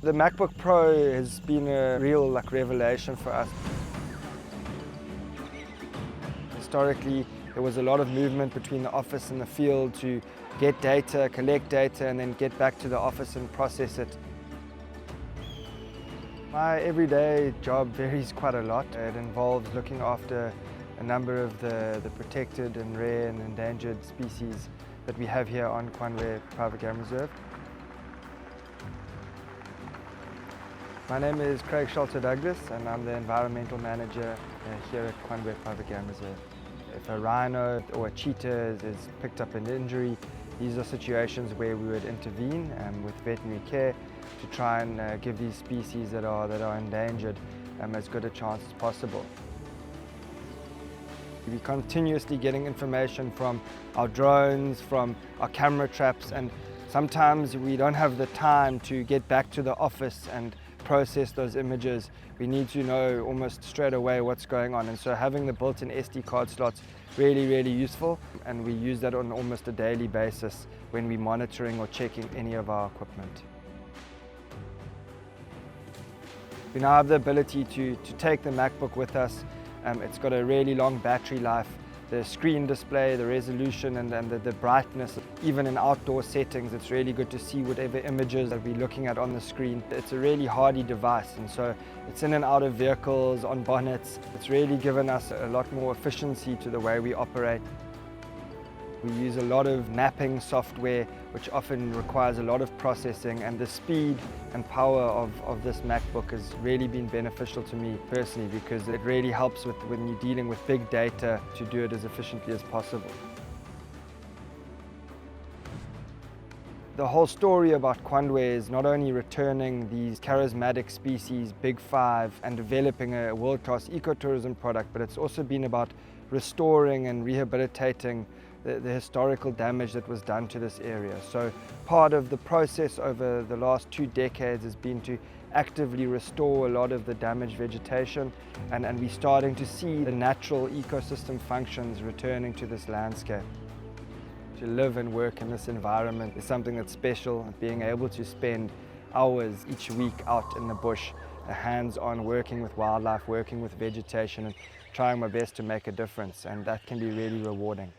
The MacBook Pro has been a real revelation for us. Historically, there was a lot of movement between the office and the field to get data, collect data, and then get back to the office and process it. My everyday job varies quite a lot. It involves looking after a number of the protected and rare and endangered species that we have here on Kwandwe Private Game Reserve. My name is Craig Sholto-Douglas and I'm the environmental manager here at Kwandwe Private Game Reserve. If a rhino or a cheetah is picked up an injury, these are situations where we would intervene with veterinary care to try and give these species that are endangered as good a chance as possible. We're continuously getting information from our drones, from our camera traps, and sometimes we don't have the time to get back to the office and process those images. We need to know almost straight away what's going on, and so having the built-in SD card slots really useful, and we use that on almost a daily basis when we're monitoring or checking any of our equipment. We now have the ability to take the MacBook with us. It's got a really long battery life. The screen display, the resolution and the brightness, even in outdoor settings, it's really good to see whatever images that we're looking at on the screen. It's a really hardy device, and so it's in and out of vehicles, on bonnets. It's really given us a lot more efficiency to the way we operate. We use a lot of mapping software, which often requires a lot of processing, and the speed and power of this MacBook has really been beneficial to me personally, because it really helps when you're dealing with big data to do it as efficiently as possible. The whole story about Kwandwe is not only returning these charismatic species, Big Five, and developing a world-class ecotourism product, but it's also been about restoring and rehabilitating the historical damage that was done to this area. So part of the process over the last 2 decades has been to actively restore a lot of the damaged vegetation, and we're starting to see the natural ecosystem functions returning to this landscape. To live and work in this environment is something that's special. Being able to spend hours each week out in the bush, hands-on, working with wildlife, working with vegetation, and trying my best to make a difference, and that can be really rewarding.